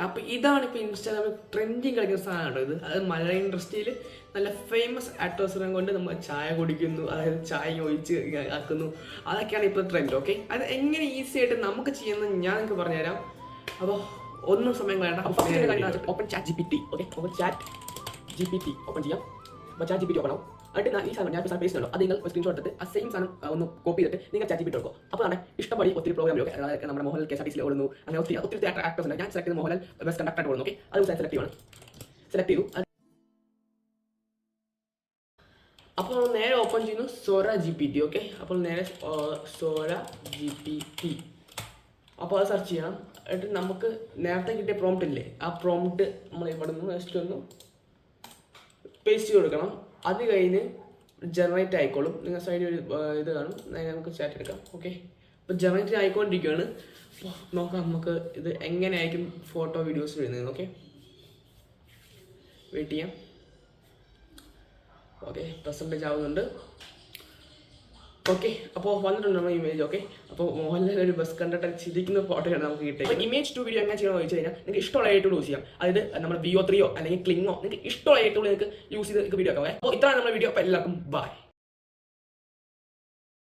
അപ്പോൾ ഇതാണ് ഇപ്പോൾ ഇൻസ്റ്റാഗ്രാമിൽ ട്രെൻഡിങ് കളിക്കുന്ന സാധനമാണ് ഇത്. അത് മലയാള ഇൻഡസ്ട്രിയിൽ നല്ല ഫേമസ് ആക്ടേഴ്സിനെ കൊണ്ട് നമ്മൾ ചായ കുടിക്കുന്നു, അതായത് ചായ ഒഴിച്ച് ആക്കുന്നു, അതൊക്കെയാണ് ഇപ്പോൾ ട്രെൻഡ്. ഓക്കെ, അത് എങ്ങനെ ഈസി ആയിട്ട് നമുക്ക് ചെയ്യുന്നത് ഞാൻ നിങ്ങൾക്ക് പറഞ്ഞുതരാം. അപ്പോൾ ഒന്നും സമയം വേണ്ട. Open chat GPT. Okay, open chat GPT open ചെയ്യാം. അപ്പോൾ ചാറ്റ് GPT ഓപ്പൺ ആവും. എന്നിട്ട് ഈ സാധനം ഞാൻ പേസ്റ്റ് ഉണ്ടോ അത് നിങ്ങൾ സ്ക്രീൻഷോട്ട് എടുത്ത് ആ സെയിം സാധനം ഒന്ന് കോപ്പി ചെയ്തിട്ട് നിങ്ങൾ ചാറ്റ് GPT എടുക്കും. അപ്പോൾ ആണ് ഇഷ്ടംപടി ഒത്തിരി പ്രോഗ്രാമിലൊക്കെ, അതായത് നമ്മുടെ മോഹൻലാൽ KSRTC ഓടുന്നു, അങ്ങനെ ഒത്തിരി ആക്ടേഴ്സ് ഉണ്ട്. ഞാൻ സെലക്ട് ചെയ്ത് മോഹൻലാൽ ബെസ്റ്റ് കണ്ടക്ടർ ഓടുന്നു. ഓക്കെ, അത് സെലക്ട് ചെയ്യണം. സെലക്ട് ചെയ്തു. അപ്പോൾ നേരെ ഓപ്പൺ ചെയ്യുന്നു സോറ GPT. ഓക്കെ, അപ്പോൾ നേരെ സോറ GPT. അപ്പോൾ അത് സെർച്ച് ചെയ്യണം. എന്നിട്ട് നമുക്ക് നേരത്തെ കിട്ടിയ പ്രോംപ്റ്റ് ഇല്ലേ, ആ പ്രോംപ്റ്റ് നമ്മൾ ഇവിടെ നിന്ന് ജസ്റ്റ് ഒന്ന് പേസ്റ്റ് കൊടുക്കണം. അത് കഴിഞ്ഞ് ജനറേറ്റ് ആയിക്കോളും. നിങ്ങൾ സൈഡിൽ ഒരു ഇത് കാണും, നമുക്ക് ചാറ്റ് എടുക്കാം. ഓക്കെ, അപ്പോൾ ജനറേറ്റ് ആയിക്കൊണ്ടിരിക്കുകയാണ്. അപ്പോൾ നോക്കാം നമുക്ക് ഇത് എങ്ങനെയായിരിക്കും ഫോട്ടോ വീഡിയോസ് വരുന്നത്. ഓക്കെ, വെയിറ്റ് ചെയ്യാം. ഓക്കെ, പെർസെൻറ്റേജ് ആവുന്നുണ്ട്. ഓക്കെ, അപ്പോൾ വന്നിട്ടുണ്ട് നമ്മുടെ ഇമേജ്. ഓക്കെ, അപ്പോൾ മോഹൻലാൽ ഒരു ബസ് കണ്ടക്ടർ ചിരിക്കുന്ന ഫോട്ടോയാണ് നമുക്ക് കിട്ടുക. അപ്പോൾ ഇമേജ് ടു വീഡിയോ എങ്ങനെ ചെയ്യണമെന്ന് ചോദിച്ചു കഴിഞ്ഞാൽ നിങ്ങൾക്ക് ഇഷ്ടമുള്ള ടൂൾ യൂസ് ചെയ്യാം. അതായത് നമ്മുടെ VO3 അല്ലെങ്കിൽ ക്ലിങ്ങോ നിങ്ങൾക്ക് ഇഷ്ടമുള്ള ടൂൾ നിങ്ങൾക്ക് യൂസ് ചെയ്ത് വീഡിയോ ആക്കാം. അപ്പോൾ ഇത്രയാണ് നമ്മുടെ വീഡിയോ. അപ്പോൾ എല്ലാവർക്കും ബൈ.